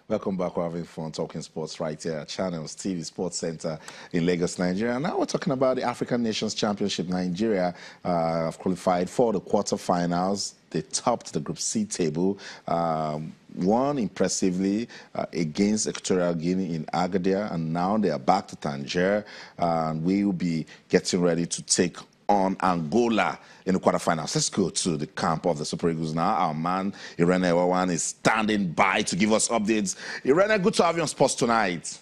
Welcome back. We're having fun talking sports right here at Channels TV Sports Center in Lagos, Nigeria. Now we're talking about the African Nations Championship. Nigeria have qualified for the quarterfinals. They topped the Group C table, won impressively against Equatorial Guinea in Agadir, and now they are back to Tangier, and we will be getting ready to take on Angola in the quarterfinals. Let's go to the camp of the Super Eagles now. Our man, Irene Ewawan, is standing by to give us updates. Irene, good to have you on Sports Tonight.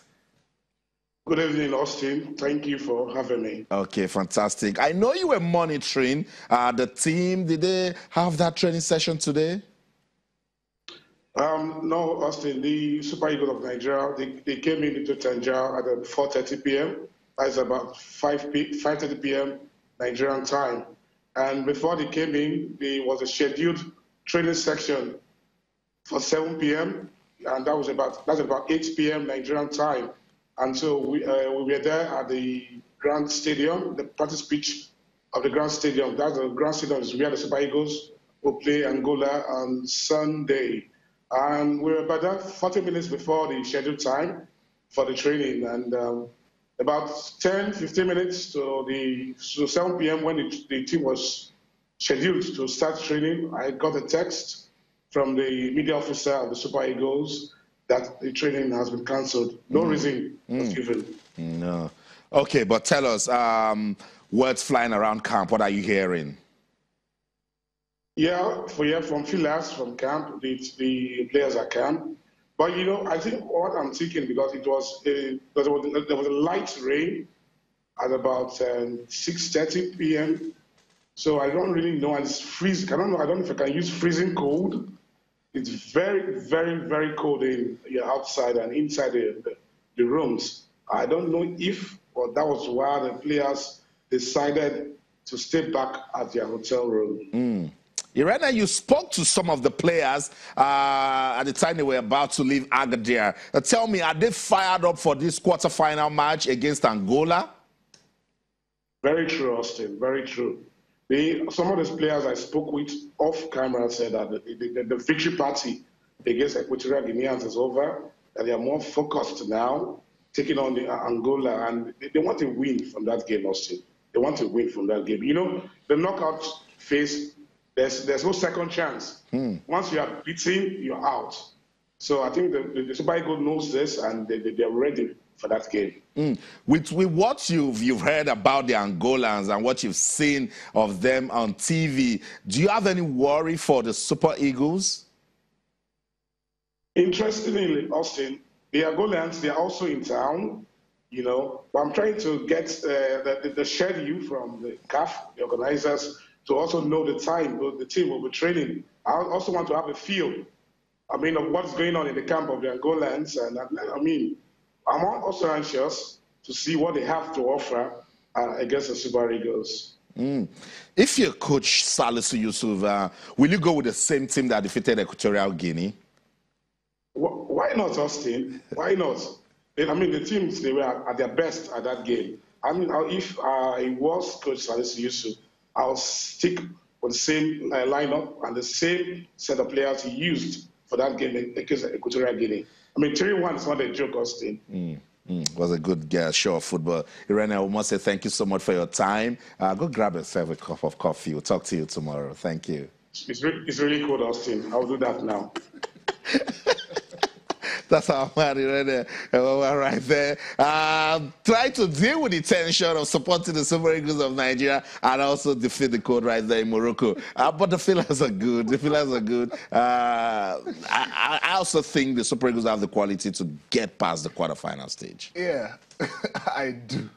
Good evening, Austin. Thank you for having me. Okay, fantastic. I know you were monitoring the team. Did they have that training session today? No, Austin. The Super Eagles of Nigeria, they came into Tangier at 4:30 p.m. That's about 5:30 p.m. Nigerian time. And before they came in, there was a scheduled training section for 7 p.m. and that's about 8 p.m. Nigerian time. And so we were there at the Grand Stadium, the practice pitch of the Grand Stadium. That's the Grand Stadium is where the Super Eagles will play Angola on Sunday. And we were about there 40 minutes before the scheduled time for the training. And about 10, 15 minutes to 7 p.m. when the team was scheduled to start training, I got a text from the media officer of the Super Eagles that the training has been cancelled. No reason was given. No. Okay, but tell us, words flying around camp, what are you hearing? Yeah, from Philas, from camp, the players at camp. But, you know, I think what I'm thinking, because there was a light rain at about 6:30 p.m. So I don't really know, and it's freezing. I don't know if I can use freezing cold. It's very, very, very cold outside and inside the rooms. I don't know if that was why the players decided to stay back at their hotel room. Irene, you spoke to some of the players at the time they were about to leave Agadir. Tell me, are they fired up for this quarterfinal match against Angola? Very true, Austin. Very true. Some of those players I spoke with off camera said that the victory party against Equatorial Guineans is over, that they are more focused now, taking on the Angola, and they want to win from that game, Austin. They want to win from that game. You know, the knockout phase, there's no second chance. Once you are beaten, you're out. So I think the Super Eagles knows this, and they're ready for that game. With what you've heard about the Angolans and what you've seen of them on TV, do you have any worry for the Super Eagles? Interestingly, Austin, the Angolans, they're also in town, you know. But I'm trying to get the schedule from the CAF, the organizers, to also know the time the team will be training. I also want to have a feel, of what's going on in the camp of the Angolans. And I'm also anxious to see what they have to offer against the Super Eagles. If you're Coach Salisu Yusuf, will you go with the same team that defeated Equatorial Guinea? Why not, Austin? Why not? The teams, they were at their best at that game. If I was Coach Salisu Yusuf, I'll stick with the same lineup and the same set of players he used for that game against Equatorial Guinea. 3-1 is not a joke, Austin. It was a good show of football. Irene, I must say thank you so much for your time. Go grab yourself a cup of coffee. We'll talk to you tomorrow. Thank you. It's really cold, Austin. I'll do that now. That's our man, Irene, right there. Try to deal with the tension of supporting the Super Eagles of Nigeria and also defeat the code right there in Morocco. But the feelers are good. The feelers are good. I also think the Super Eagles have the quality to get past the quarterfinal stage. Yeah, I do.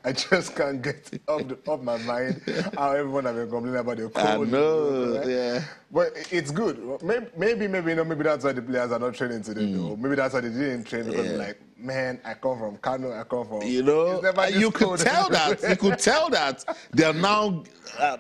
I just can't get it off my mind how everyone has been complaining about the cold. I know, right? Yeah. But it's good. Maybe that's why the players are not training today, though. Maybe that's why they didn't train, because they're like, man, I come from Kano, I come from... You know, you could tell that. You could tell that they're now...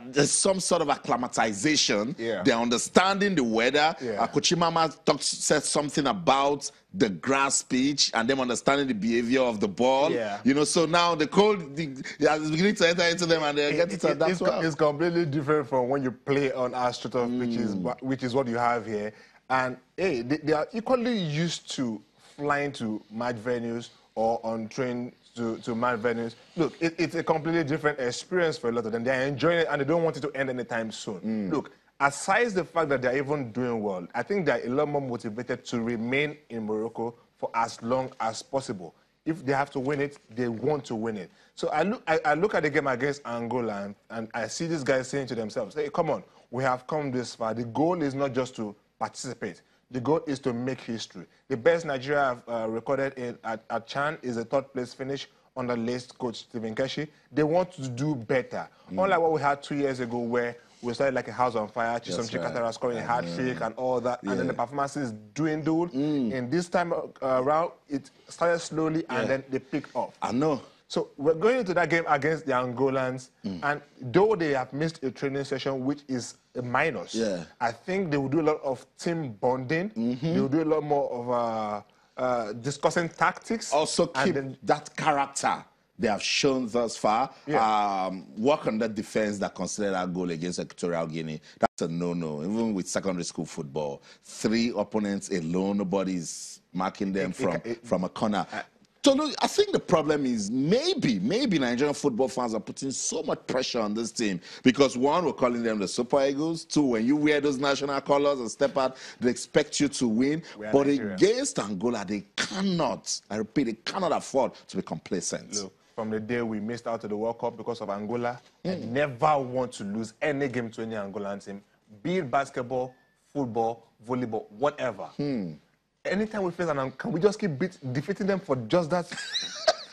there's some sort of acclimatization. Yeah. They're understanding the weather. Yeah. Kochimama said something about the grass pitch and them understanding the behavior of the ball. Yeah. You know, so now the cold is beginning to enter into them and they get it. It's completely different from when you play on astroturf pitches, which is what you have here. And hey, they are equally used to flying to match venues or on train to match venues. Look, it's a completely different experience for a lot of them. They're enjoying it and they don't want it to end anytime soon. Look, aside the fact that they're even doing well, I think they're a lot more motivated to remain in Morocco for as long as possible. If they have to win it, they want to win it. So I look at the game against Angola and I see these guys saying to themselves, hey, come on, we have come this far. The goal is not just to participate. The goal is to make history. The best Nigeria have recorded at Chan is a third-place finish under late coach Stephen Keshi. They want to do better. Unlike what we had 2 years ago where we started like a house on fire, Chisom Chikatara scoring a hat-trick and all that, and then the performances dwindled. And this time around, it started slowly and then they picked off. I know. So we're going into that game against the Angolans, and though they have missed a training session, which is a minus, I think they will do a lot of team bonding. They will do a lot more of discussing tactics. Also keep that character they have shown thus far. Work on that defense that considered that goal against Equatorial Guinea. That's a no-no. Even with secondary school football, 3 opponents alone, nobody's marking them from a corner. So look, I think the problem is maybe Nigerian football fans are putting so much pressure on this team because 1, we're calling them the Super Eagles. 2, when you wear those national colors and step out, they expect you to win. But against Angola, they cannot, I repeat, they cannot afford to be complacent. Look, from the day we missed out to the World Cup because of Angola, I never want to lose any game to any Angolan team, be it basketball, football, volleyball, whatever. Anytime we face an, can we just keep defeating them for just that?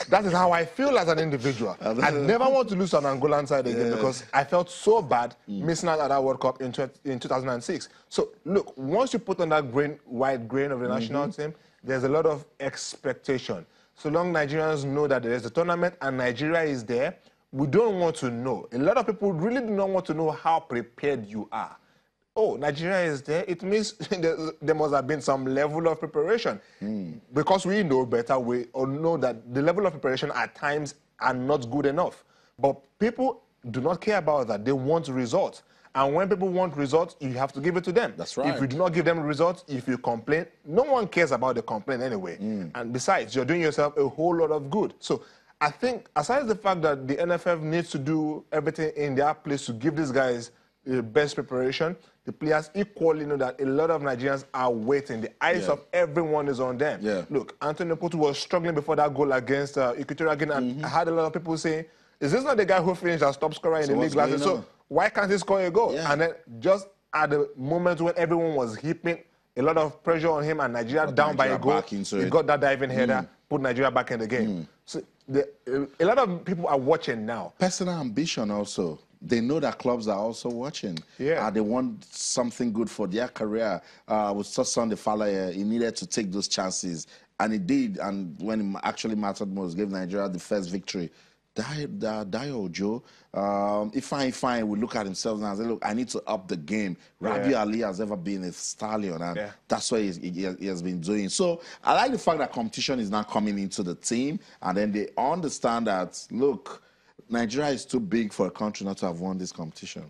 That is how I feel as an individual. I never want to lose an Angolan side again because I felt so bad missing out at that World Cup in 2006. So look, once you put on that white grain of the national team, there's a lot of expectation. So long Nigerians know that there is a tournament and Nigeria is there, we don't want to know. A lot of people really do not want to know how prepared you are. Oh, Nigeria is there, it means there must have been some level of preparation. Because we know better, we know that the level of preparation at times are not good enough. But people do not care about that. They want results. And when people want results, you have to give it to them. That's right. If you do not give them results, if you complain, no one cares about the complaint anyway. And besides, you're doing yourself a whole lot of good. So I think, aside the fact that the NFF needs to do everything in their place to give these guys the best preparation, the players equally know that a lot of Nigerians are waiting. The eyes of everyone is on them. Look, Anthony Putu was struggling before that goal against Equatorial Guinea, and I had a lot of people saying, is this not the guy who finished as top scorer in the league last year? So why can't he score a goal? And then just at the moment when everyone was heaping a lot of pressure on him and Nigeria down by a goal, he got that diving header, put Nigeria back in the game. So a lot of people are watching now. Personal ambition also. They know that clubs are also watching. They want something good for their career. With Sunday Fala, he needed to take those chances. And he did. And when it actually mattered most, gave Nigeria the first victory. Dio Joe, if fine, we look at himself now and say, look, I need to up the game. Rabi Ali has ever been a stallion, and that's what he has been doing. So I like the fact that competition is now coming into the team, and then they understand that, look, Nigeria is too big for a country not to have won this competition.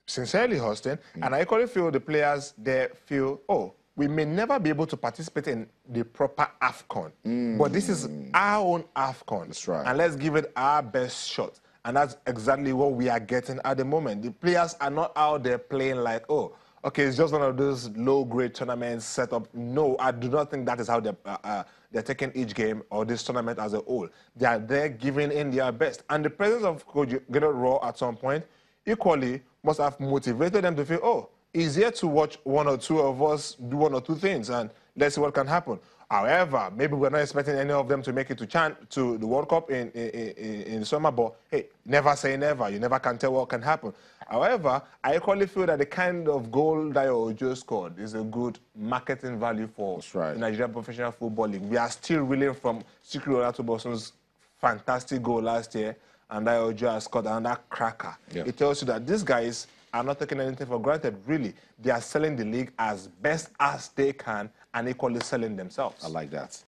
Sincerely, Austin, and I equally feel the players there feel, oh, we may never be able to participate in the proper AFCON, but this is our own AFCON. That's right. And let's give it our best shot. And that's exactly what we are getting at the moment. The players are not out there playing like, oh, okay, it's just one of those low-grade tournaments set up. No, I do not think that is how they're taking each game or this tournament as a whole. They are there giving in their best. And the presence of Coach Gennaro Raw at some point equally must have motivated them to feel, oh, easier to watch one or two of us do one or two things and let's see what can happen. However, maybe we're not expecting any of them to make it to the World Cup in summer, but hey, never say never. You never can tell what can happen. However, I equally feel that the kind of goal that Ojo scored is a good marketing value for the Nigerian Professional Football League. We are still reeling from Sikri Olatubosun's fantastic goal last year, and that Ojo has scored another cracker. It tells you that these guys are not taking anything for granted, really. They are selling the league as best as they can and equally selling themselves. I like that.